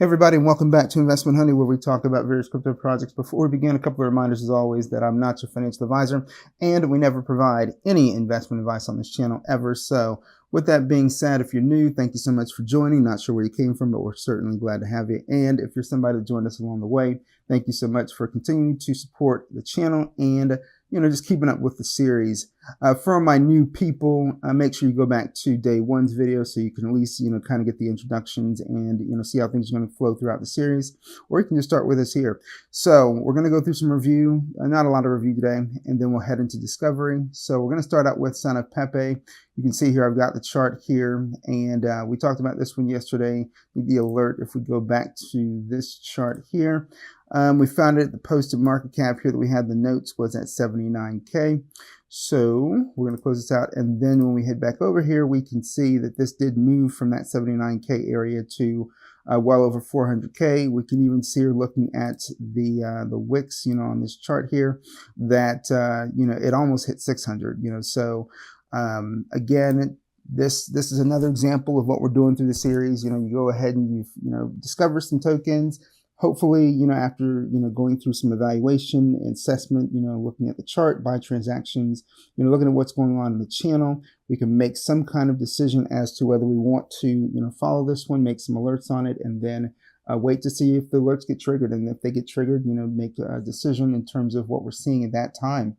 Hey everybody, and welcome back to Investment Honey, where we talk about various crypto projects. Before we begin, a couple of reminders as always that I'm not your financial advisor and we never provide any investment advice on this channel ever. So with that being said, if you're new, thank you so much for joining. Not sure where you came from, but we're certainly glad to have you. And if you're somebody that joined us along the way, thank you so much for continuing to support the channel and just keeping up with the series. For my new people, make sure you go back to day one's video so you can at least, kind of get the introductions and, see how things are going to flow throughout the series. Or you can just start with us here. So we're going to go through some review, not a lot of review today, and then we'll head into discovery. So we're going to start out with Son of Pepe. You can see here I've got the chart here, and we talked about this one yesterday, the alert. If we go back to this chart here, we found it, the posted market cap here that we had the notes was at 79K. So we're going to close this out, and then when we head back over here, we can see that this did move from that 79K area to well over 400K. We can even see here looking at the wicks, on this chart here, that it almost hit 600. So again, this is another example of what we're doing through the series. You go ahead and you discover some tokens. Hopefully, after, going through some evaluation and assessment, looking at the chart, buy transactions, looking at what's going on in the channel, we can make some kind of decision as to whether we want to, follow this one, make some alerts on it, and then wait to see if the alerts get triggered. And if they get triggered, make a decision in terms of what we're seeing at that time.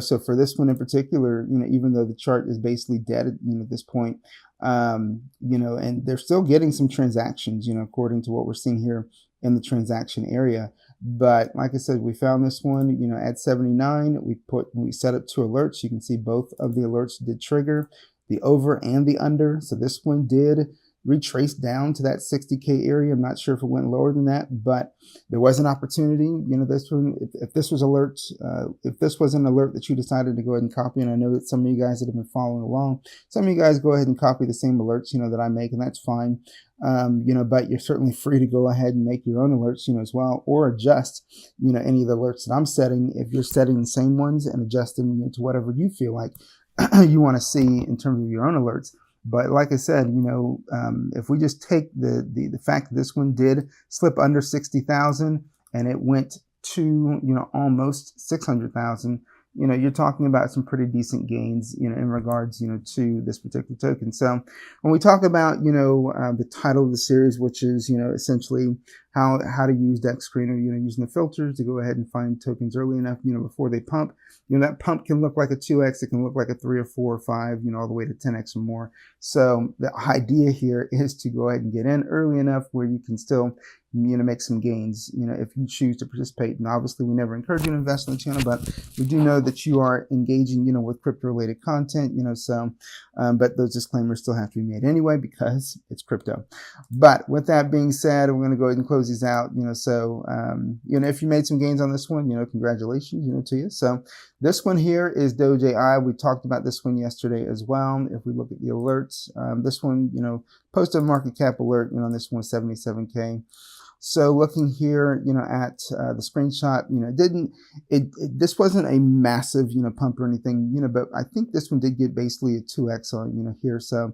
So for this one in particular, even though the chart is basically dead, at this point, and they're still getting some transactions, according to what we're seeing here in the transaction area. But like I said, we found this one, at 79. We set up 2 alerts. You can see both of the alerts did trigger, the over and the under. So this one did retrace down to that 60K area. I'm not sure if it went lower than that, but there was an opportunity. This one, if this was if this was an alert that you decided to go ahead and copy, and I know that some of you guys that have been following along, some of you guys go ahead and copy the same alerts, that I make, and that's fine. But you're certainly free to go ahead and make your own alerts, as well, or adjust, any of the alerts that I'm setting. If you're setting the same ones and adjust them, to whatever you feel like you want to see in terms of your own alerts. But like I said, if we just take the fact that this one did slip under 60,000 and it went to, almost 600,000, you're talking about some pretty decent gains, in regards, to this particular token. So when we talk about, the title of the series, which is, essentially how to use Dexscreener, using the filters to go ahead and find tokens early enough, before they pump. That pump can look like a 2x, it can look like a 3 or 4 or 5, all the way to 10x or more. So the idea here is to go ahead and get in early enough where you can still, make some gains, if you choose to participate. And obviously we never encourage you to invest in the channel, but we do know that you are engaging, with crypto related content, but those disclaimers still have to be made anyway because it's crypto. But with that being said, we're going to go ahead and close these out, so, if you made some gains on this one, congratulations, to you. So this one here is Doge AI. We talked about this one yesterday as well. If we look at the alerts, this one, posted market cap alert, on this one 77K. So looking here, at the screenshot, this wasn't a massive, pump or anything, but I think this one did get basically a 2x on, here. So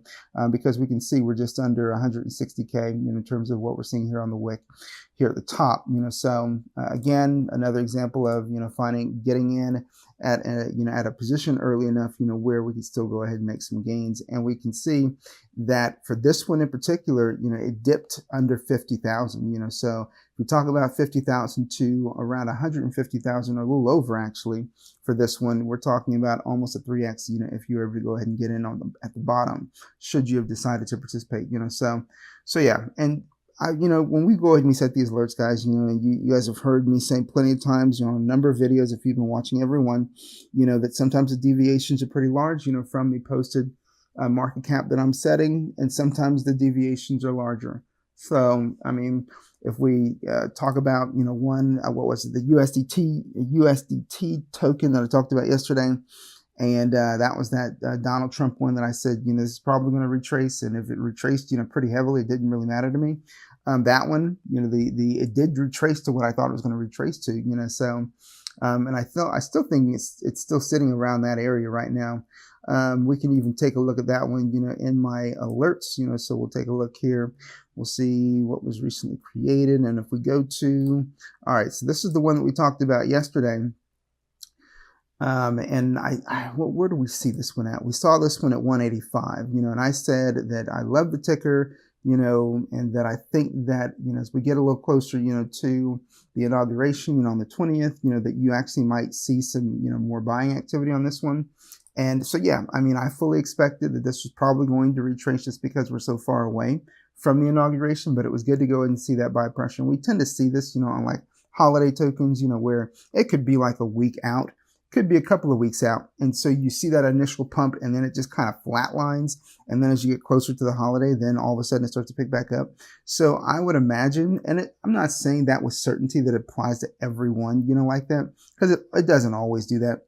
because we can see we're just under 160K, in terms of what we're seeing here on the wick here at the top, so again, another example of, getting in at a position early enough, where we can still go ahead and make some gains. And we can see that for this one in particular, it dipped under 50,000, so if we talk about 50,000 to around 150,000, or a little over actually, for this one, we're talking about almost a 3x, if you ever go ahead and get in at the bottom, should you have decided to participate, so yeah. And when we go ahead and we set these alerts, guys, and you guys have heard me say plenty of times, on a number of videos, if you've been watching every one, that sometimes the deviations are pretty large, from the posted market cap that I'm setting, and sometimes the deviations are larger. So, I mean, if we talk about, one, what was it, the USDT token that I talked about yesterday, and that was that Donald Trump one that I said, this is probably going to retrace, and if it retraced, pretty heavily, it didn't really matter to me. That one, it did retrace to what I thought it was going to retrace to, so, and I still think it's still sitting around that area right now. We can even take a look at that one, in my alerts, so we'll take a look here. We'll see what was recently created. And if we go to, all right, so this is the one that we talked about yesterday. And where do we see this one at? We saw this one at 185, and I said that I love the ticker, and that I think that, as we get a little closer, to the inauguration, on the 20th, that you actually might see some, more buying activity on this one. And so, yeah, I fully expected that this was probably going to retrace just because we're so far away from the inauguration, but it was good to go ahead and see that buy pressure. And we tend to see this, on like holiday tokens, where it could be like a week out, could be a couple of weeks out. And so you see that initial pump and then it just kind of flatlines. And then as you get closer to the holiday, then all of a sudden it starts to pick back up. So I would imagine, and I'm not saying that with certainty that it applies to everyone, like that, because it doesn't always do that.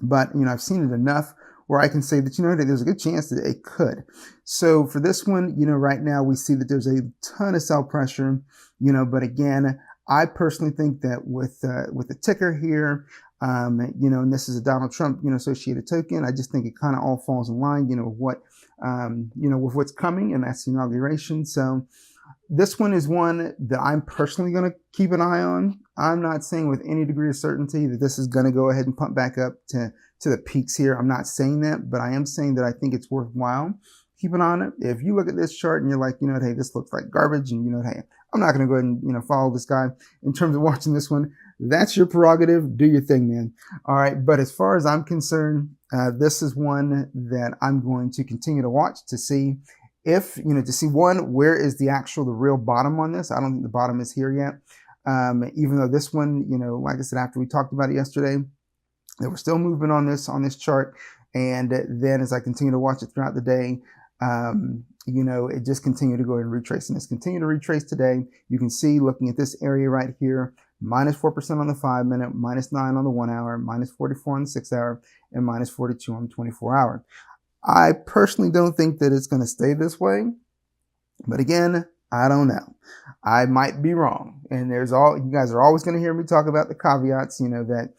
But, I've seen it enough where I can say that, there's a good chance that it could. So for this one, right now we see that there's a ton of sell pressure, but again, I personally think that with the ticker here, and this is a Donald Trump, associated token. I just think it kind of all falls in line, with what's coming, and that's the inauguration. So this one is one that I'm personally going to keep an eye on. I'm not saying with any degree of certainty that this is going to go ahead and pump back up to the peaks here. I'm not saying that, but I am saying that I think it's worthwhile keeping on it. If you look at this chart and you're like, hey, this looks like garbage, and hey, I'm not going to go ahead and follow this guy in terms of watching this one. That's your prerogative. Do your thing, man. All right. But as far as I'm concerned, this is one that I'm going to continue to watch to see if, to see one, where is the real bottom on this. I don't think the bottom is here yet. Even though this one, like I said, after we talked about it yesterday, there was still movement on this chart. And then as I continue to watch it throughout the day, it just continued to go ahead and retrace. And it's continued to retrace today. You can see, looking at this area right here, minus 4% on the 5 minute, minus 9 on the 1 hour, minus 44 on the 6 hour, and minus 42 on the 24 hour. I personally don't think that it's going to stay this way. But again, I don't know. I might be wrong. And you guys are always going to hear me talk about the caveats, that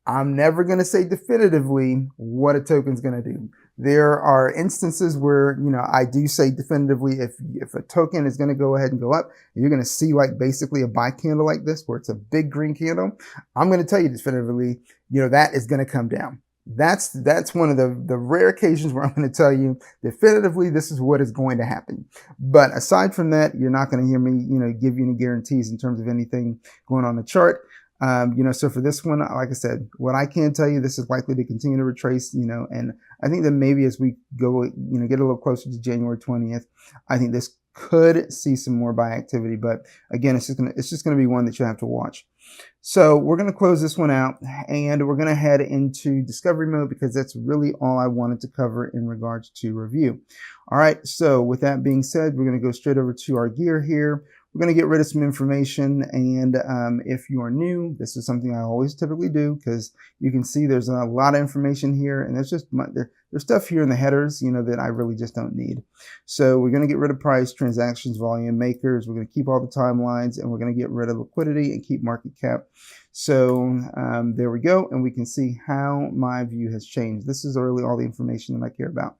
I'm never going to say definitively what a token's going to do. There are instances where, I do say definitively if a token is going to go ahead and go up, you're going to see like basically a buy candle like this, where it's a big green candle. I'm going to tell you definitively, that is going to come down. That's one of the rare occasions where I'm going to tell you definitively this is what is going to happen. But aside from that, you're not going to hear me, give you any guarantees in terms of anything going on the chart. So for this one, like I said, what I can tell you, this is likely to continue to retrace, and I think that maybe as we go, get a little closer to January 20th, I think this could see some more buy activity. But again, it's just going to be one that you have to watch. So we're going to close this one out, and we're going to head into discovery mode, because that's really all I wanted to cover in regards to review. All right. So with that being said, we're going to go straight over to our gear here. We're going to get rid of some information, and if you are new, this is something I always typically do, because you can see there's a lot of information here, and there's stuff here in the headers, that I really just don't need. So we're going to get rid of price, transactions, volume, makers. We're going to keep all the timelines, and we're going to get rid of liquidity and keep market cap. So there we go, and we can see how my view has changed. This is really all the information that I care about.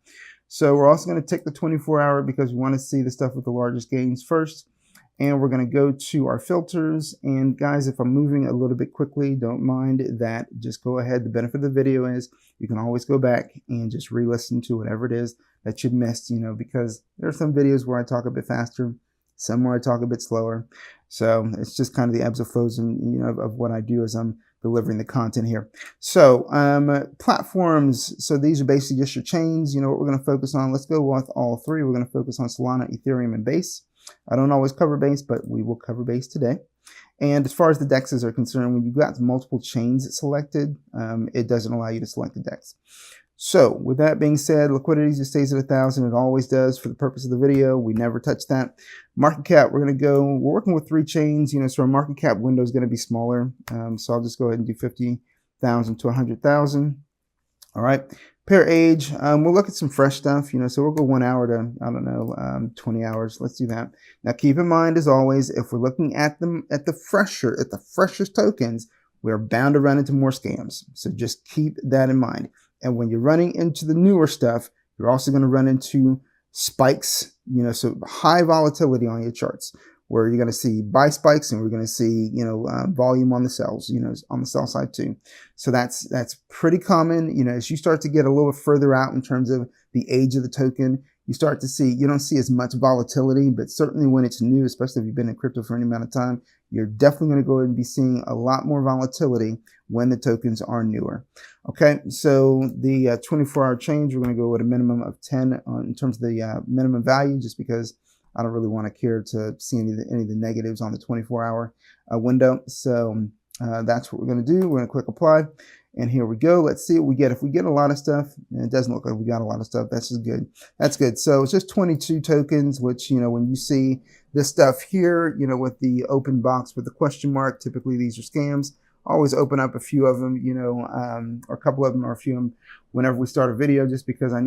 So we're also going to take the 24-hour because we want to see the stuff with the largest gains first. And we're going to go to our filters. And guys, if I'm moving a little bit quickly, don't mind that. Just go ahead. The benefit of the video is you can always go back and just re-listen to whatever it is that you missed, because there are some videos where I talk a bit faster, some where I talk a bit slower. So it's just kind of the ebbs and flows of what I do as I'm delivering the content here. So platforms. So these are basically just your chains. What we're going to focus on. Let's go with all three. We're going to focus on Solana, Ethereum, and Base. I don't always cover Base, but we will cover Base today. And as far as the DEXs are concerned, when you've got multiple chains selected, it doesn't allow you to select the DEX. So with that being said, liquidity just stays at 1,000. It always does for the purpose of the video. We never touch that. Market cap, we're working with 3 chains, so our market cap window is going to be smaller. So I'll just go ahead and do 50,000 to 100,000. All right. Pair age, we'll look at some fresh stuff, so we'll go 1 hour to, 20 hours. Let's do that. Now, keep in mind, as always, if we're looking at the freshest tokens, we're bound to run into more scams. So just keep that in mind. And when you're running into the newer stuff, you're also going to run into spikes So high volatility on your charts, where you're going to see buy spikes, and we're going to see, volume on the sells, on the sell side too. So that's pretty common. As you start to get a little further out in terms of the age of the token, you don't see as much volatility, but certainly when it's new, especially if you've been in crypto for any amount of time, you're definitely going to go ahead and be seeing a lot more volatility when the tokens are newer. Okay, so the 24-hour change, we're going to go with a minimum of 10 in terms of the minimum value, just because I don't really want to care to see any of the negatives on the 24-hour window. So that's what we're going to do. We're going to click apply. And here we go. Let's see what we get. If we get a lot of stuff, and it doesn't look like we got a lot of stuff, that's just good. That's good. So it's just 22 tokens, which, when you see this stuff here, with the open box with the question mark, typically these are scams. Always open up a few of them, or a couple of them, or a few of them whenever we start a video, just because I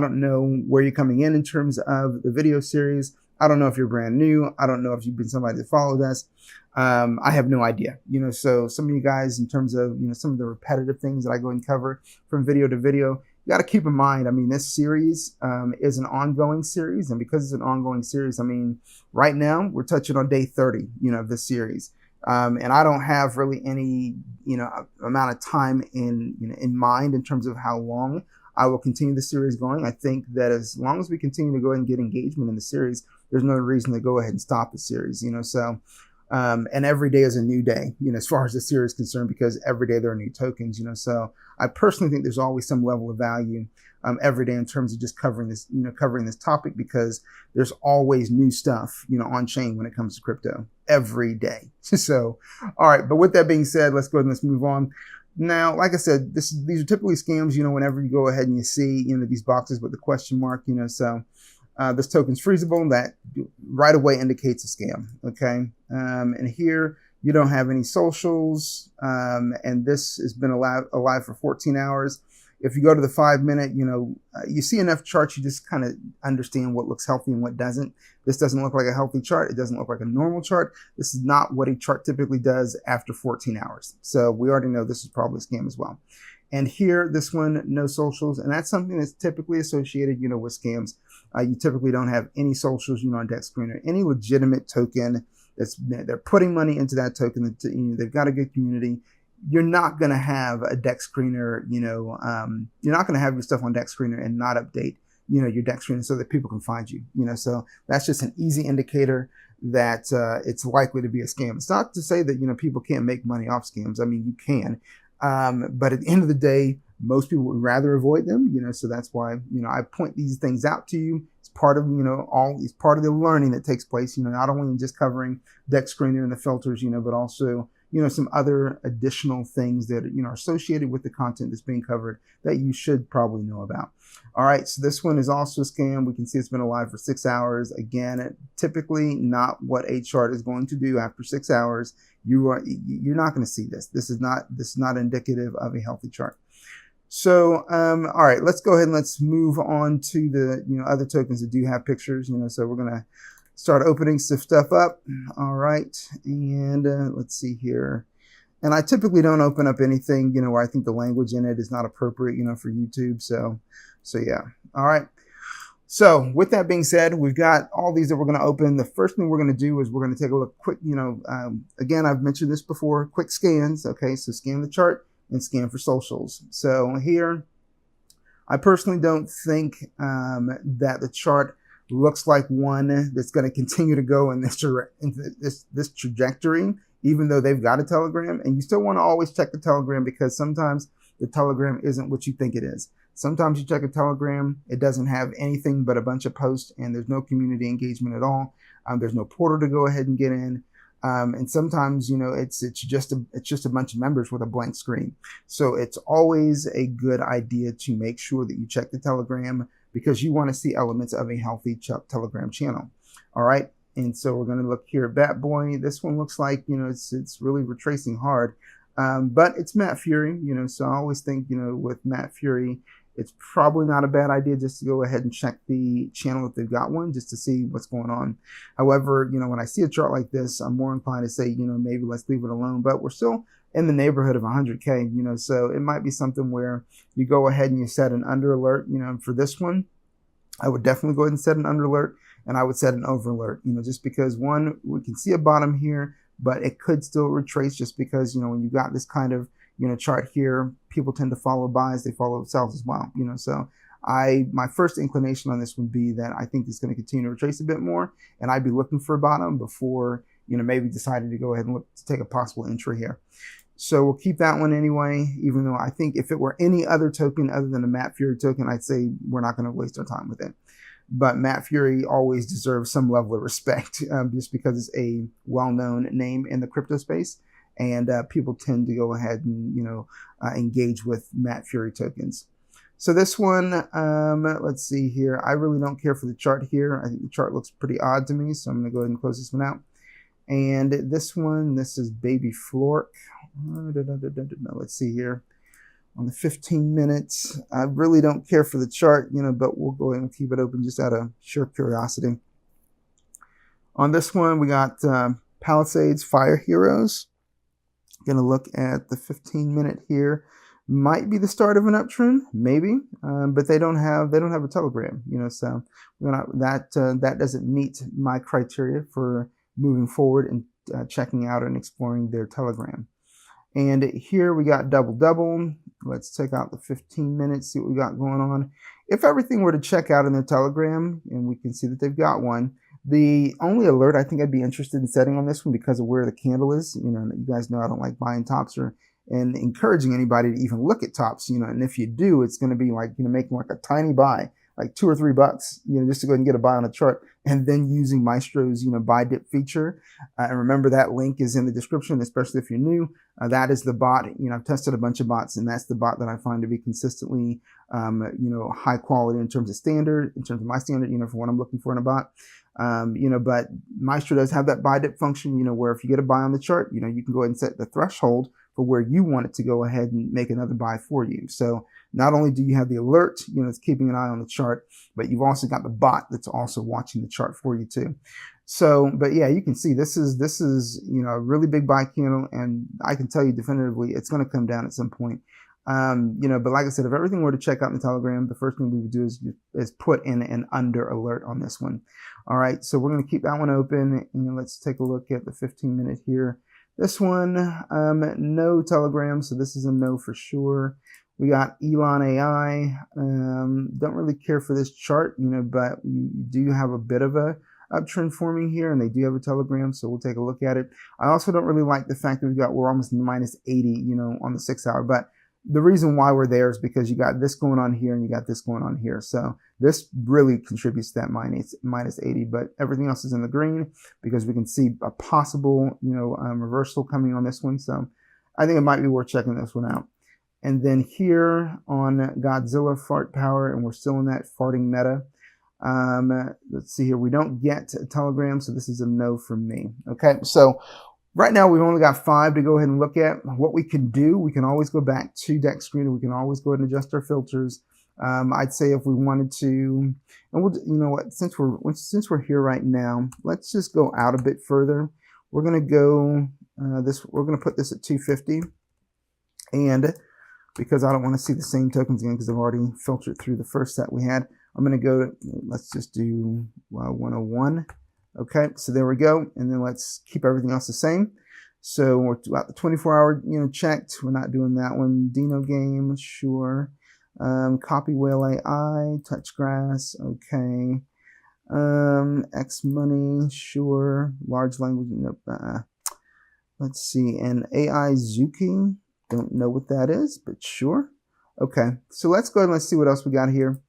don't know where you're coming in terms of the video series. I don't know if you're brand new. I don't know if you've been somebody that followed us. I have no idea, so some of you guys, in terms of, some of the repetitive things that I go and cover from video to video, you got to keep in mind, this series is an ongoing series. And because it's an ongoing series, right now we're touching on day 30, of this series. And I don't have really any, amount of time in mind in terms of how long I will continue the series going. I think that as long as we continue to go ahead and get engagement in the series, there's no reason to go ahead and stop the series, so, and every day is a new day, as far as the series is concerned, because every day there are new tokens, so I personally think there's always some level of value every day in terms of just covering this topic, because there's always new stuff, on chain when it comes to crypto every day. So, all right. But with that being said, let's go ahead and let's move on. Now, like I said, these are typically scams, whenever you go ahead and you see, these boxes with the question mark, so this token's freezable. That right away indicates a scam. Okay. And here you don't have any socials. And this has been alive for 14 hours. If you go to the 5-minute, you see enough charts, you just kind of understand what looks healthy and what doesn't. This doesn't look like a healthy chart. It doesn't look like a normal chart. This is not what a chart typically does after 14 hours. So we already know this is probably a scam as well. And here, this one, no socials. And that's something that's typically associated, with scams. You typically don't have any socials, on Dexscreener. Any legitimate token they're putting money into that token. They've got a good community. You're not going to have a Dexscreener, you're not going to have your stuff on Dexscreener and not update, your Dexscreener so that people can find you, so that's just an easy indicator that it's likely to be a scam. It's not to say that, people can't make money off scams. You can, but at the end of the day, most people would rather avoid them, so that's why, I point these things out to you. It's part of, it's part of the learning that takes place, not only in just covering Dexscreener and the filters, but also, some other additional things that, are associated with the content that's being covered that you should probably know about. All right, so this one is also a scam. We can see it's been alive for 6 hours. Again, typically not what a chart is going to do after 6 hours. You're not going to see this. This is not indicative of a healthy chart. So, all right, let's go ahead and let's move on to the, other tokens that do have pictures, so we're going to start opening some stuff up. All right. And let's see here. And I typically don't open up anything, where I think the language in it is not appropriate, for YouTube. So yeah. All right. So with that being said, we've got all these that we're going to open. The first thing we're going to do is we're going to take a look quick, again, I've mentioned this before, quick scans. Okay. So scan the chart and scan for socials. So here, I personally don't think that the chart looks like one that's going to continue to go in this trajectory, even though they've got a Telegram. And you still want to always check the Telegram, because sometimes the Telegram isn't what you think it is. Sometimes you check a Telegram, it doesn't have anything but a bunch of posts, and there's no community engagement at all. There's no portal to go ahead and get in. And sometimes, it's just a bunch of members with a blank screen. So it's always a good idea to make sure that you check the Telegram, because you want to see elements of a healthy Telegram channel. All right. And so we're going to look here at Bat Boy. This one looks like, it's really retracing hard. But it's Matt Fury, so I always think, with Matt Fury, it's probably not a bad idea just to go ahead and check the channel if they've got one, just to see what's going on. However, when I see a chart like this, I'm more inclined to say, maybe let's leave it alone. But we're still in the neighborhood of 100K, so it might be something where you go ahead and you set an under alert, for this one. I would definitely go ahead and set an under alert. and I would set an over alert, just because one, we can see a bottom here, but it could still retrace just because, when you got this kind of, chart here, people tend to follow buys, they follow sells as well, so my first inclination on this would be that I think it's going to continue to retrace a bit more, and I'd be looking for a bottom before, maybe deciding to go ahead and look to take a possible entry here. So we'll keep that one anyway, even though I think if it were any other token other than a Matt Fury token, I'd say we're not going to waste our time with it. But Matt Fury always deserves some level of respect, just because it's a well-known name in the crypto space, and people tend to go ahead and engage with Matt Fury tokens. So this one, let's see here. I really don't care for the chart here. I think the chart looks pretty odd to me, so I'm going to go ahead and close this one out. And this one, this is Baby Flork. Let's see here. On the 15 minutes, I really don't care for the chart, but we'll go ahead and keep it open just out of sheer curiosity. On this one, we got Palisades Fire Heroes. Going to look at the 15-minute here. Might be the start of an uptrend, maybe, but they don't have a Telegram, so that doesn't meet my criteria for moving forward and checking out and exploring their Telegram. And here we got double. Let's check out the 15 minutes, see what we got going on. If everything were to check out in their Telegram, and we can see that they've got one, the only alert I think I'd be interested in setting on this one because of where the candle is, you guys know I don't like buying tops and encouraging anybody to even look at tops, and if you do, it's going to be like, making like a tiny buy, like $2 or $3, just to go ahead and get a buy on a chart, and then using Maestro's, buy dip feature. And remember that link is in the description, especially if you're new. That is the bot. I've tested a bunch of bots, and that's the bot that I find to be consistently, high quality in terms of standard, in terms of my standard, for what I'm looking for in a bot. But Maestro does have that buy dip function, where if you get a buy on the chart, you can go ahead and set the threshold for where you want it to go ahead and make another buy for you. So not only do you have the alert, it's keeping an eye on the chart, but you've also got the bot that's also watching the chart for you too. So, but yeah, you can see this is a really big buy candle, and I can tell you definitively it's going to come down at some point. But like I said, if everything were to check out in the Telegram, the first thing we would do is put in an under alert on this one. All right, so we're going to keep that one open, and let's take a look at the 15-minute here. This one, no Telegram, so this is a no for sure. We got Elon AI. Don't really care for this chart, but you do have a bit of a uptrend forming here, and they do have a Telegram, so we'll take a look at it. I also don't really like the fact that we're almost minus 80, on the 6 hour, but the reason why we're there is because you got this going on here and you got this going on here. So this really contributes to that minus 80, but everything else is in the green because we can see a possible, reversal coming on this one. So I think it might be worth checking this one out. And then here on Godzilla Fart Power, and we're still in that farting meta. Let's see here. We don't get a Telegram, so this is a no from me. Okay, so right now, we've only got 5 to go ahead and look at. What we can do, we can always go back to Dexscreener. We can always go ahead and adjust our filters. I'd say if we wanted to, and we'll, what, since we're here right now, let's just go out a bit further. We're gonna go we're gonna put this at 250, and because I don't want to see the same tokens again because I've already filtered through the first set we had, I'm gonna go to, let's just do 101. Okay, so there we go, and then let's keep everything else the same. So we're about the 24-hour, checked. We're not doing that one. Dino game, sure. Copy Whale AI, Touch Grass, okay. X Money, sure. Large language, nope. Let's see, and AI Zuki, don't know what that is, but sure. Okay, so let's go ahead and let's see what else we got here.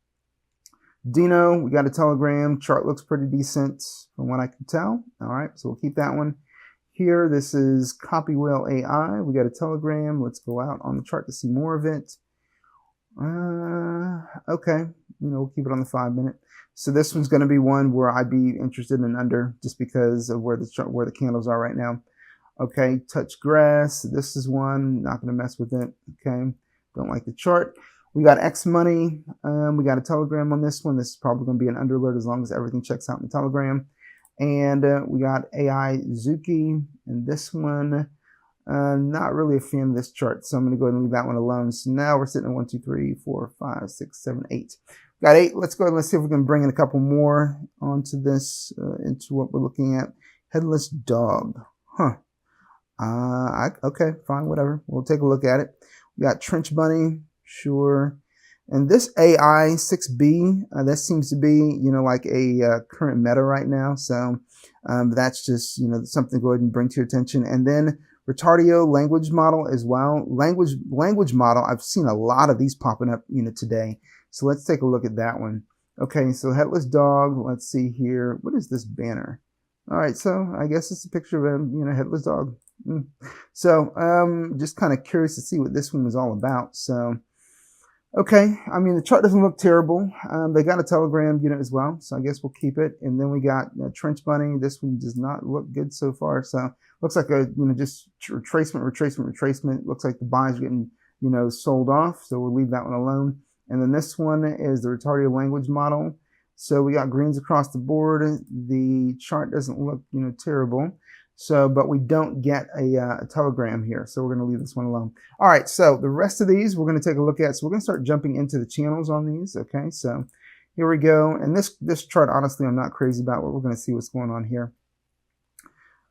Dino, we got a Telegram. Chart looks pretty decent from what I can tell. All right, so we'll keep that one. Here, this is Copy Whale AI. We got a Telegram. Let's go out on the chart to see more of it. Okay, we'll keep it on the 5-minute. So this one's going to be one where I'd be interested in under just because of where the candles are right now. Okay, Touch Grass. This is one. Not going to mess with it. Okay, don't like the chart. We got X Money. We got a Telegram on this one. This is probably going to be an under alert as long as everything checks out in the Telegram. And we got AI Zuki. And this one, not really a fan of this chart. So I'm going to go ahead and leave that one alone. So now we're sitting at 1, 2, 3, 4, 5, 6, 7, 8. Got 8. Let's go ahead and let's see if we can bring in a couple more onto this, into what we're looking at. Headless dog. Huh. Okay, fine, whatever. We'll take a look at it. We got Trench Bunny, sure. And this AI 6B, that seems to be, like a current meta right now. So that's just, something to go ahead and bring to your attention. And then Retardio language model as well. Language model, I've seen a lot of these popping up, today. So let's take a look at that one. Okay, so Headless Dog, let's see here. What is this banner? All right, so I guess it's a picture of a, Headless Dog. So just kind of curious to see what this one was all about. So, okay, I mean, the chart doesn't look terrible. They got a Telegram unit as well, so I guess we'll keep it. And then we got Trench Bunny. This one does not look good so far. So looks like a, just retracement. Looks like the buys are getting, sold off. So we'll leave that one alone. And then this one is the Retardio language model. So we got greens across the board. The chart doesn't look, terrible. So, but we don't get a Telegram here. So we're going to leave this one alone. All right. So the rest of these we're going to take a look at. So we're going to start jumping into the channels on these. Okay. So here we go. And this chart, honestly, I'm not crazy about, but we're going to see what's going on here.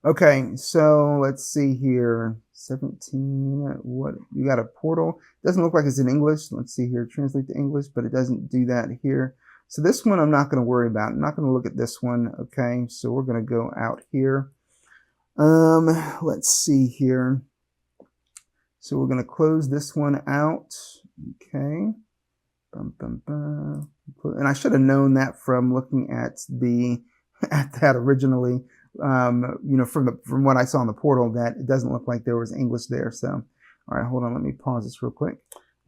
Okay. So let's see here. 17. What you got a portal. Doesn't look like it's in English. Let's see here. Translate to English, but it doesn't do that here. So this one I'm not going to worry about. I'm not going to look at this one. Okay. So we're going to go out here. Let's see here. So we're going to close this one out. Okay. And I should have known that from looking at that originally, from what I saw in the portal, that it doesn't look like there was English there. So, all right, hold on. Let me pause this real quick.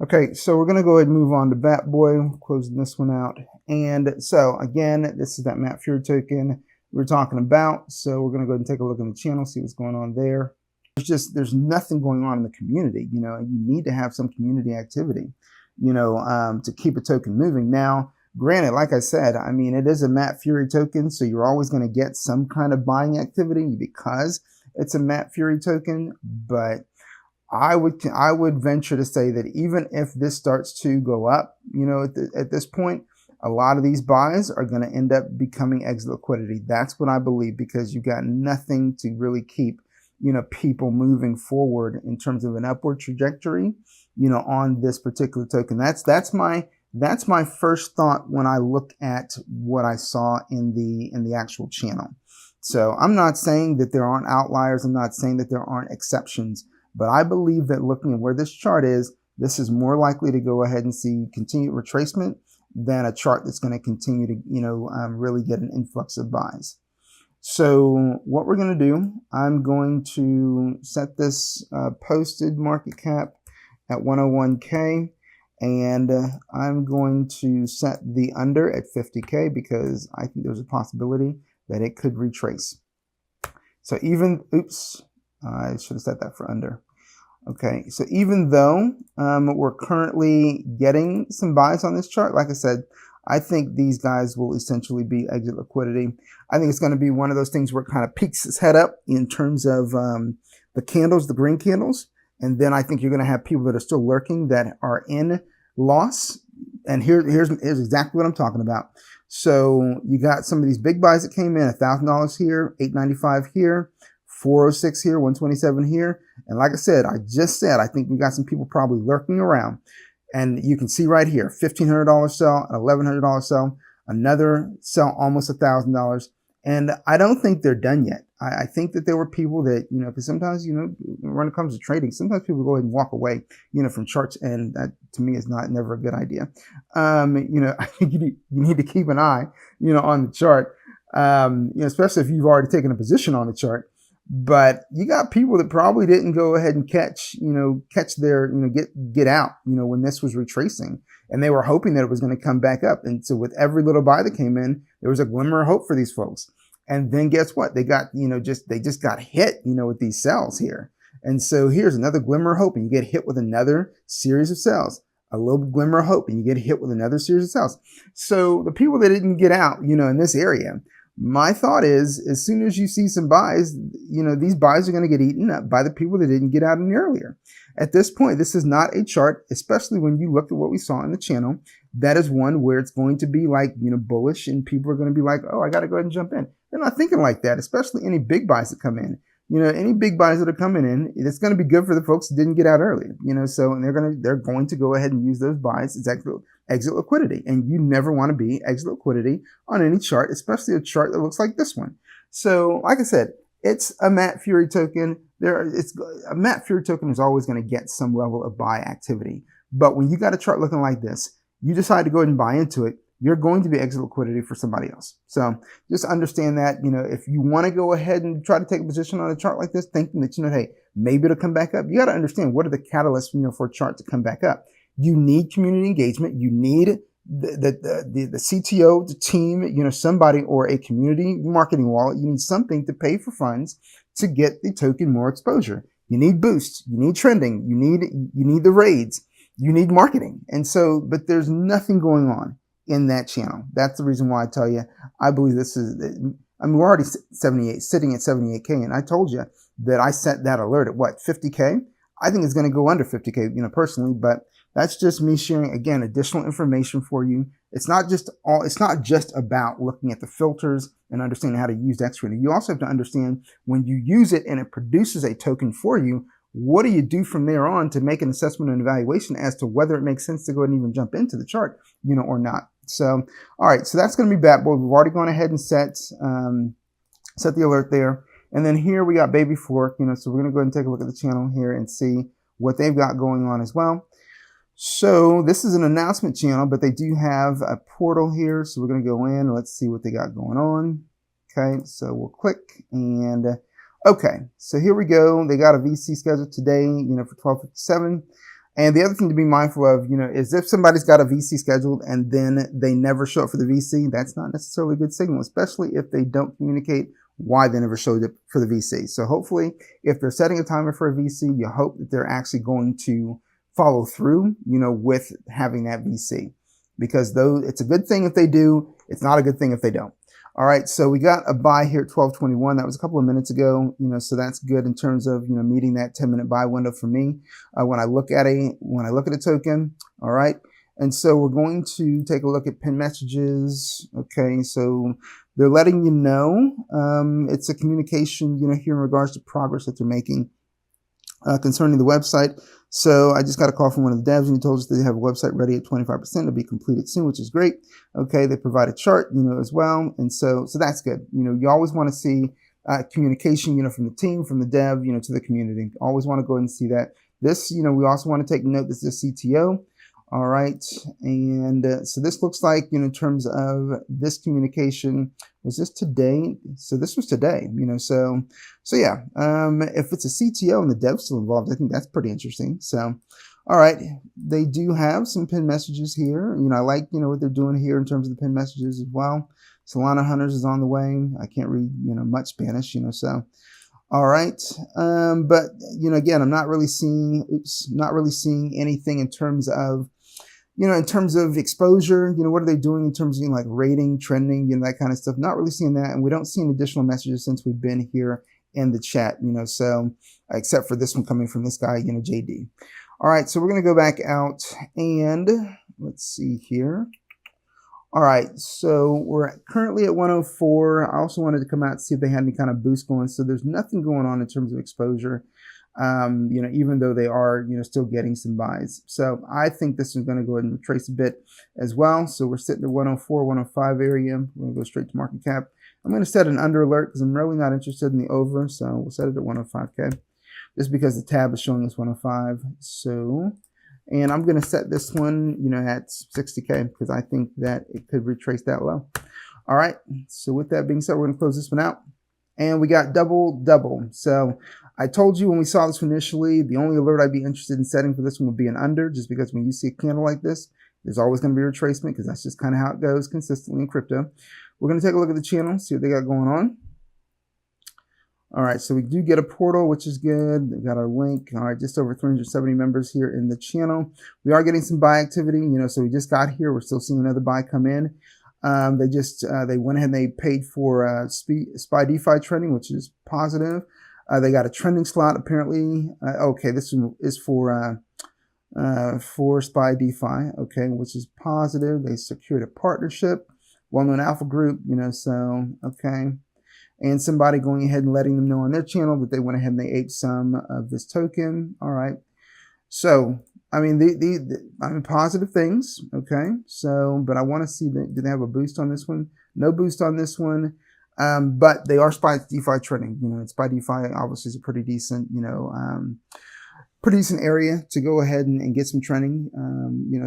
Okay. So we're going to go ahead and move on to Bat Boy, closing this one out. And so again, this is that Map Fury token we're talking about. So we're going to go ahead and take a look in the channel, see what's going on there. There's nothing going on in the community. You need to have some community activity, to keep a token moving. Now, granted, like I said, I mean, it is a Map Fury token, so you're always going to get some kind of buying activity because it's a Map Fury token. But I would venture to say that even if this starts to go up, at this point, a lot of these buys are going to end up becoming exit liquidity. That's what I believe, because you got nothing to really keep, people moving forward in terms of an upward trajectory, on this particular token. That's my first thought when I look at what I saw in the actual channel. So I'm not saying that there aren't outliers. I'm not saying that there aren't exceptions, but I believe that looking at where this chart is, this is more likely to go ahead and see continued retracement than a chart that's going to continue to, really get an influx of buys. So what we're going to do, I'm going to set this posted market cap at 101K, and I'm going to set the under at 50K because I think there's a possibility that it could retrace. So I should have set that for under. Okay, so even though we're currently getting some buys on this chart, like I said, I think these guys will essentially be exit liquidity. I think it's going to be one of those things where it kind of peaks its head up in terms of the candles, the green candles. And then I think you're going to have people that are still lurking that are in loss. And here's exactly what I'm talking about. So you got some of these big buys that came in, $1,000 here, $895 here, 406 here, 127 here. And like I said, I think we got some people probably lurking around. And you can see right here, $1,500 sell, an $1,100 sell, another sell almost $1,000. And I don't think they're done yet. I think that there were people that, because sometimes, when it comes to trading, sometimes people go ahead and walk away, from charts. And that to me is never a good idea. I think you need to keep an eye, on the chart, especially if you've already taken a position on the chart. But you got people that probably didn't go ahead and catch their, get out, when this was retracing, and they were hoping that it was going to come back up. And so with every little buy that came in, there was a glimmer of hope for these folks. And then guess what? They got, they just got hit, with these sells here. And so here's another glimmer of hope, and you get hit with another series of sells, a little glimmer of hope, and you get hit with another series of sells. So the people that didn't get out, in this area, my thought is, as soon as you see some buys, these buys are going to get eaten up by the people that didn't get out any earlier. At this point, this is not a chart, especially when you look at what we saw in the channel. that is one where it's going to be like, bullish, and people are going to be like, oh, I got to go ahead and jump in. They're not thinking like that, especially any big buys that come in. Any big buys that are coming in, it's going to be good for the folks that didn't get out early, so, and they're going to go ahead and use those buys as exit liquidity. And you never want to be exit liquidity on any chart, especially a chart that looks like this one. So like I said, it's a Matt Fury token. A Matt Fury token is always going to get some level of buy activity. But when you got a chart looking like this, you decide to go ahead and buy into it, you're going to be exit liquidity for somebody else. So just understand that, if you want to go ahead and try to take a position on a chart like this, thinking that, hey, maybe it'll come back up, you got to understand what are the catalysts, for a chart to come back up. You need community engagement. You need the CTO, the team, somebody, or a community marketing wallet. You need something to pay for funds to get the token more exposure. You need boosts. You need trending. You need the raids. You need marketing. And so, but there's nothing going on in that channel. That's the reason why I tell you, I believe this is, we're already sitting at 78K. And I told you that I set that alert at what, 50K? I think it's going to go under 50K, personally, but that's just me sharing, again, additional information for you. It's not just about looking at the filters and understanding how to use Dexscreener. You also have to understand when you use it and it produces a token for you, what do you do from there on to make an assessment and evaluation as to whether it makes sense to go ahead and even jump into the chart, or not. So, all right, so that's going to be Batboy. We've already gone ahead and set the alert there. And then here we got Baby Fork, so we're going to go ahead and take a look at the channel here and see what they've got going on as well. So this is an announcement channel, but they do have a portal here. So we're going to go in and let's see what they got going on. Okay, so we'll click and okay, so here we go. They got a VC scheduled today, for 12:57. And the other thing to be mindful of, is if somebody's got a VC scheduled and then they never show up for the VC, that's not necessarily a good signal, especially if they don't communicate why they never showed up for the VC. So hopefully, if they're setting a timer for a VC, you hope that they're actually going to follow through, with having that VC, because though it's a good thing if they do, it's not a good thing if they don't. All right, so we got a buy here at 12:21. That was a couple of minutes ago, so that's good in terms of meeting that 10-minute buy window for me when I look at a token. All right, and so we're going to take a look at pin messages. Okay, so they're letting you know it's a communication, here in regards to progress that they're making concerning the website. So I just got a call from one of the devs, and he told us they have a website ready at 25%. It'll be completed soon, which is great. Okay, they provide a chart, as well, and so that's good. You always want to see communication, from the team, from the dev, to the community. Always want to go ahead and see that. This, we also want to take note. This is a CTO. All right, and so this looks like, in terms of this communication, was this today? So this was today, so yeah, if it's a CTO and the dev's still involved, I think that's pretty interesting. So, all right, they do have some pin messages here. I like, what they're doing here in terms of the pin messages as well. Solana Hunters is on the way. I can't read, much Spanish, so. All right, but again, I'm not really seeing anything in terms of, in terms of exposure. What are they doing in terms of like rating, trending, that kind of stuff? Not really seeing that, and we don't see any additional messages since we've been here in the chat. So except for this one coming from this guy, JD. All right, so we're gonna go back out and let's see here. All right, so we're currently at 104. I also wanted to come out and see if they had any kind of boost going. So there's nothing going on in terms of exposure, even though they are, still getting some buys. So I think this is going to go ahead and retrace a bit as well. So we're sitting at 104, 105 area. We're going to go straight to market cap. I'm going to set an under alert because I'm really not interested in the over. So we'll set it at 105K just because the tab is showing us 105. So... and I'm going to set this one, at 60K because I think that it could retrace that low. All right. So with that being said, we're going to close this one out. And we got double. So I told you when we saw this one initially, the only alert I'd be interested in setting for this one would be an under, just because when you see a candle like this, there's always going to be a retracement because that's just kind of how it goes consistently in crypto. We're going to take a look at the channel, see what they got going on. All right, so we do get a portal, which is good. We got our link. All right, just over 370 members here in the channel. We are getting some buy activity, so we just got here. We're still seeing another buy come in. They went ahead and they paid for SPY DeFi trending, which is positive. They got a trending slot apparently. Okay, this one is for for SPY DeFi, okay, which is positive. They secured a partnership, well-known alpha group, so, okay. And somebody going ahead and letting them know on their channel that they went ahead and they ate some of this token. All right. So, I mean, positive things. Okay. So, but I want to see that, do they have a boost on this one? No boost on this one. But they are SPY DeFi trending. It's SPY DeFi obviously is a pretty decent, pretty decent area to go ahead and get some trending.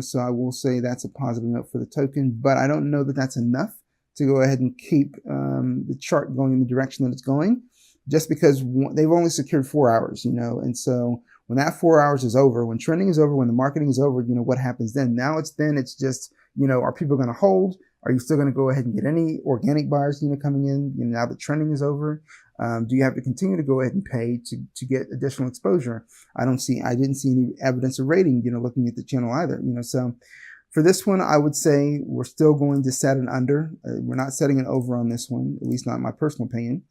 So I will say that's a positive note for the token, but I don't know that that's enough to go ahead and keep the chart going in the direction that it's going, just because they've only secured 4 hours, and so when that 4 hours is over, when trending is over, when the marketing is over, what happens then? Now it's just, are people going to hold? Are you still going to go ahead and get any organic buyers, coming in, now that trending is over? Do you have to continue to go ahead and pay to get additional exposure? I didn't see any evidence of rating, looking at the channel either, so for this one, I would say we're still going to set an under. We're not setting an over on this one, at least not in my personal opinion.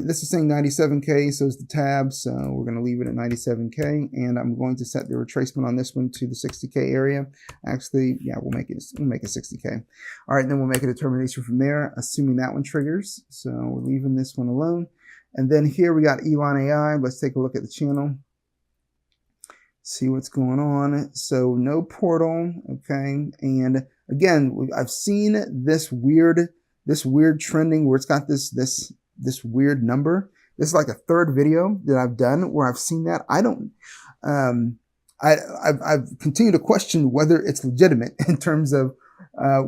This is saying 97K, so is the tab, so we're going to leave it at 97K, and I'm going to set the retracement on this one to the 60K area. Actually, yeah, we'll make it 60K. All right, then we'll make a determination from there, assuming that one triggers. So we're leaving this one alone. And then here we got Elon AI. Let's take a look at the channel. See what's going on. So no portal, okay. And again, I've seen this weird trending where it's got this weird number. This is like a third video that I've done where I've seen that. I've continued to question whether it's legitimate in terms of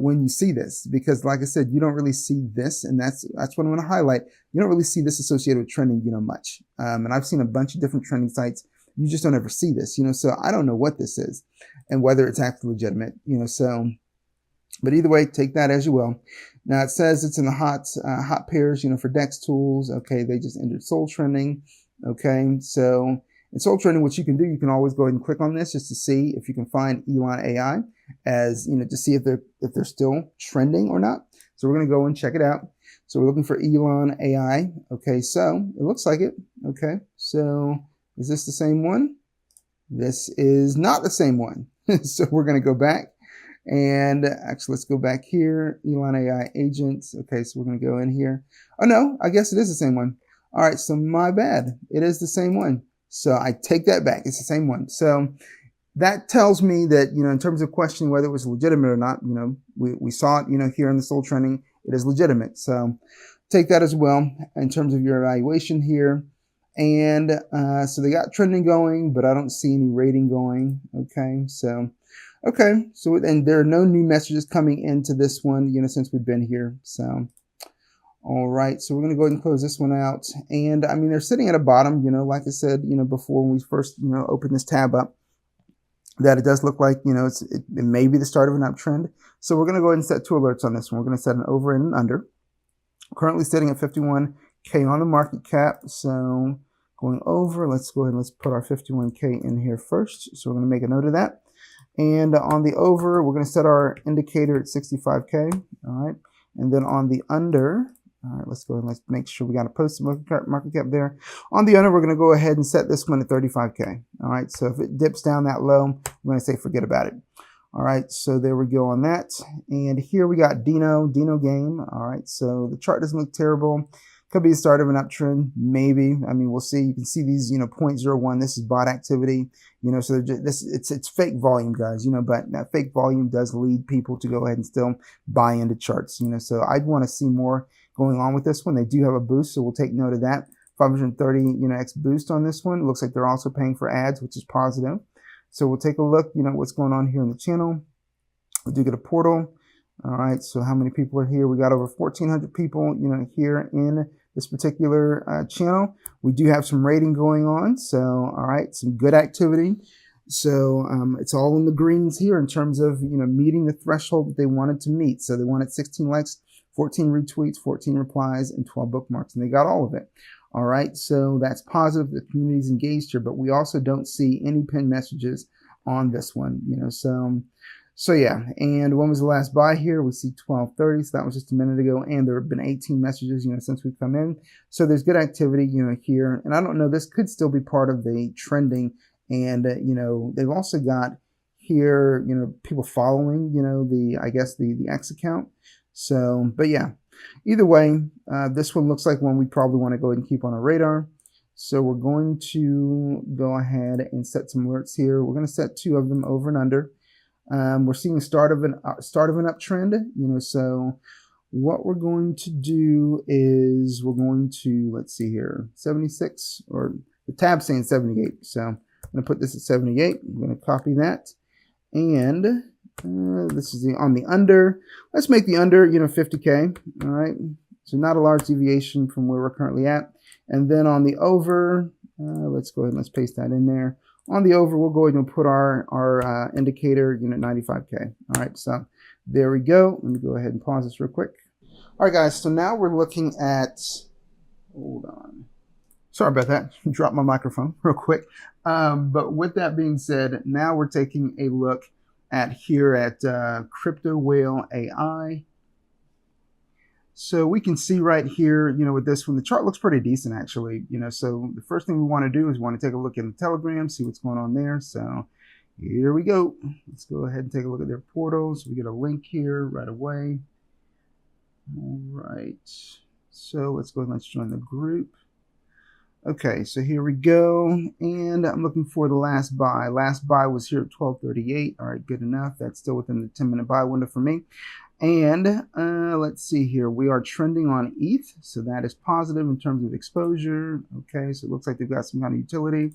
when you see this, because like I said, you don't really see this, and that's what I'm going to highlight. You don't really see this associated with trending, much. And I've seen a bunch of different trending sites. You just don't ever see this, so I don't know what this is and whether it's actually legitimate, so, but either way, take that as you will. Now it says it's in the hot pairs, for Dex tools. Okay. They just entered soul trending. Okay. So in soul trending, what you can do, you can always go ahead and click on this just to see if you can find Elon AI as, to see if they're still trending or not. So we're going to go and check it out. So we're looking for Elon AI. Okay. So it looks like it. Okay. So is this the same one? This is not the same one. So we're going to go back and actually let's go back here. Elon AI agents. Okay. So we're going to go in here. Oh no, I guess it is the same one. All right. So my bad. It is the same one. So I take that back. It's the same one. So that tells me that, in terms of questioning whether it was legitimate or not, we saw it, here in the soul trending, it is legitimate. So take that as well in terms of your evaluation here. And so they got trending going, but I don't see any rating going. Okay. So and there are no new messages coming into this one, since we've been here. So, all right. So we're going to go ahead and close this one out. And I mean, they're sitting at a bottom, like I said, before when we first, opened this tab up, that it does look like, it may be the start of an uptrend. So we're going to go ahead and set two alerts on this one. We're going to set an over and an under. Currently sitting at 51K on the market cap. So going over, let's go ahead and let's put our 51K in here first. So we're going to make a note of that. And on the over, we're going to set our indicator at 65K. All right. And then on the under, all right, let's go ahead and let's make sure we got a posted market cap there. On the under, we're going to go ahead and set this one at 35K. All right. So if it dips down that low, I'm going to say forget about it. All right. So there we go on that. And here we got Dino game. All right. So the chart doesn't look terrible. Could be the start of an uptrend, maybe. I mean, we'll see. You can see these, 0.01. This is bot activity, so it's fake volume, guys, but that fake volume does lead people to go ahead and still buy into charts, so I'd want to see more going on with this one. They do have a boost, so we'll take note of that. 530, X boost on this one. It looks like they're also paying for ads, which is positive. So we'll take a look, what's going on here in the channel. We do get a portal. All right. So how many people are here? We got over 1,400 people, here in this particular channel. We do have some rating going on. So, all right, some good activity. So it's all in the greens here in terms of, meeting the threshold that they wanted to meet. So they wanted 16 likes, 14 retweets, 14 replies, and 12 bookmarks, and they got all of it. All right. So that's positive. The community's engaged here, but we also don't see any pinned messages on this one, So yeah, and when was the last buy here? We see 12:30, so that was just a minute ago, and there have been 18 messages, since we've come in. So there's good activity, here, and I don't know, this could still be part of the trending And, you know, they've also got here, you know, people following, you know, I guess the X account. So, but yeah, either way, this one looks like one we probably want to go ahead and keep on our radar. So we're going to go ahead and set some alerts here. We're going to set 2 of them over and under. We're seeing the start of an uptrend, you know, so what we're going to do is we're going to, let's see here, 76, or the tab's saying 78. So I'm going to put this at 78. I'm going to copy that. And this is on the under. Let's make the under, you know, 50K. All right. So not a large deviation from where we're currently at. And then on the over, let's go ahead and let's paste that in there. On the over, we'll go ahead and put our indicator, you know, 95K. All right. So there we go. Let me go ahead and pause this real quick. All right, guys. So now we're looking at, hold on. Sorry about that. Dropped my microphone real quick. But with that being said, now we're taking a look at here at Crypto Whale AI. So we can see right here, you know, with this one, the chart looks pretty decent actually, you know, so the first thing we want to do is we want to take a look at the Telegram, see what's going on there. So here we go. Let's go ahead and take a look at their portals. We get a link here right away. All right. So let's go ahead and let's join the group. Okay, so here we go, and I'm looking for the last buy. Last buy was here at 12:38. All right, good enough. That's still within the 10-minute buy window for me. And let's see here. We are trending on ETH, so that is positive in terms of exposure. Okay, so it looks like they've got some kind of utility.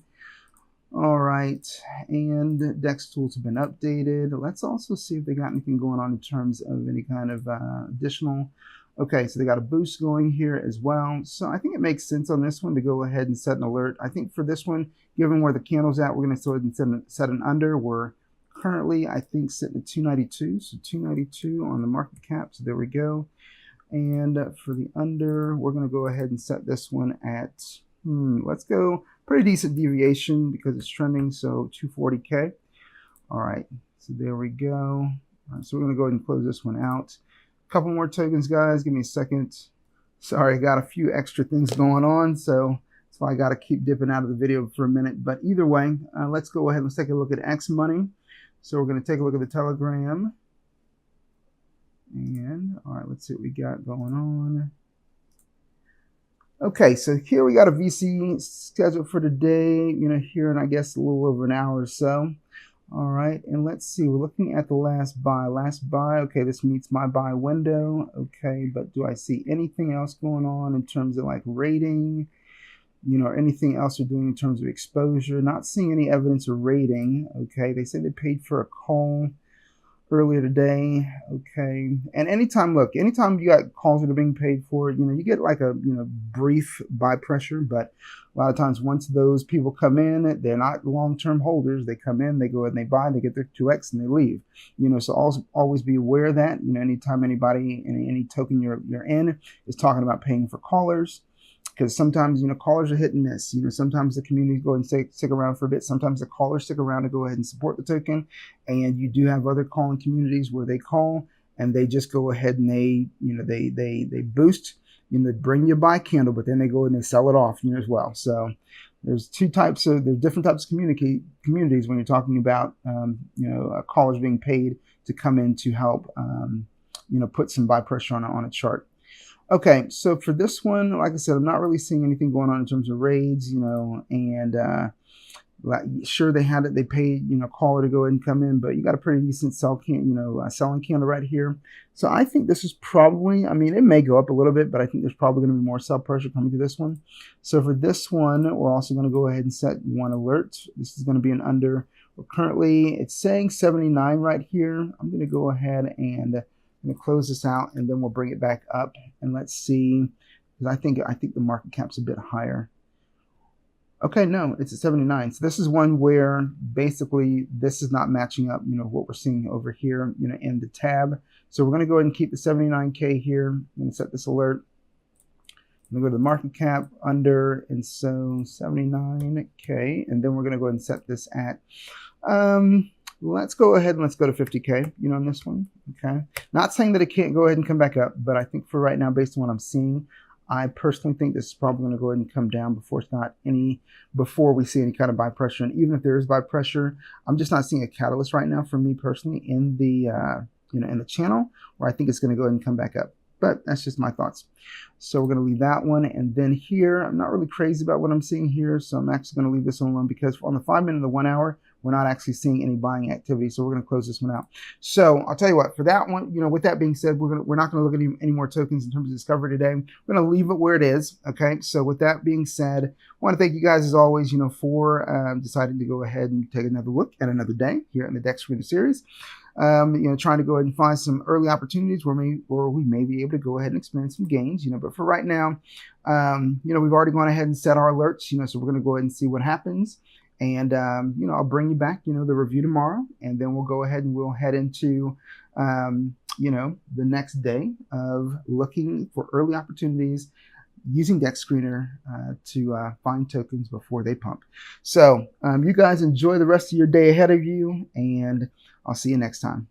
All right, and DEX tools have been updated. Let's also see if they got anything going on in terms of any kind of additional. Okay, so they got a boost going here as well. So I think it makes sense on this one to go ahead and set an alert. I think for this one, given where the candle's at, we're going to go ahead and set an under. We're currently, I think, sitting at 292. So 292 on the market cap. So there we go. And for the under, we're going to go ahead and set this one at, let's go, pretty decent deviation because it's trending. So 240K. All right, so there we go. All right, so we're going to go ahead and close this one out. Couple more tokens, guys. Give me a second. Sorry, I got a few extra things going on, so that's why I got to keep dipping out of the video for a minute. But either way, let's go ahead and let's take a look at X Money. So we're going to take a look at the Telegram. And all right, let's see what we got going on. Okay, so here we got a VC scheduled for today, you know, here in I guess a little over an hour or so. All right, and let's see, we're looking at the last buy. Last buy, okay, this meets my buy window. Okay, but do I see anything else going on in terms of like rating, you know, or anything else they're doing in terms of exposure? Not seeing any evidence of rating. Okay, they say they paid for a call earlier today. Okay, and anytime you got calls that are being paid for, you know, you get like a, you know, brief buy pressure, but a lot of times once those people come in, they're not long-term holders. They come in, they go and they buy, they get their 2x and they leave. You know, so always be aware of that. You know, anytime anybody, any token you're in is talking about paying for callers, because sometimes, you know, callers are hit and miss. You know, sometimes the community go and stick around for a bit. Sometimes the callers stick around to go ahead and support the token. And you do have other calling communities where they call and they just go ahead and they, you know, they boost, you know, they bring you a buy candle, but then they go and they sell it off, you know, as well. So there's different types of communities when you're talking about, you know, callers being paid to come in to help, you know, put some buy pressure on a chart. Okay, so for this one, like I said, I'm not really seeing anything going on in terms of raids, you know, and sure they had it, they paid, you know, caller to go ahead and come in, but you got a pretty decent selling candle right here. So I think this is probably, I mean, it may go up a little bit, but I think there's probably going to be more sell pressure coming to this one. So for this one, we're also going to go ahead and set one alert. This is going to be an under. We're currently, it's saying 79 right here. I'm going to go ahead and I'm going to close this out and then we'll bring it back up and let's see, because I think the market cap's a bit higher. Okay, no, it's at 79. So this is one where basically this is not matching up, you know, what we're seeing over here, you know, in the tab. So we're going to go ahead and keep the 79K here. I'm going to set this alert. I'm going to go to the market cap under, and so 79K, and then we're going to go ahead and set this at, let's go ahead and let's go to 50K, you know, on this one. Okay, not saying that it can't go ahead and come back up, but I think for right now, based on what I'm seeing, I personally think this is probably going to go ahead and come down before we see any kind of buy pressure. And even if there is buy pressure, I'm just not seeing a catalyst right now for me personally in the in the channel where I think it's going to go ahead and come back up. But that's just my thoughts. So we're going to leave that one. And then here, I'm not really crazy about what I'm seeing here, so I'm actually going to leave this one alone because on the 5 minute and the 1 hour, we're not actually seeing any buying activity. So we're going to close this one out. So I'll tell you what, for that one, with that being said, we're not going to look at any more tokens in terms of discovery today. We're going to leave it where it is. Okay. So with that being said, I want to thank you guys as always, for deciding to go ahead and take another look at another day here in the Dexscreener series. Trying to go ahead and find some early opportunities where we may be able to go ahead and experience some gains, but for right now, we've already gone ahead and set our alerts, so we're going to go ahead and see what happens. And, I'll bring you back, the review tomorrow, and then we'll go ahead and we'll head into, the next day of looking for early opportunities using Dexscreener to find tokens before they pump. So you guys enjoy the rest of your day ahead of you, and I'll see you next time.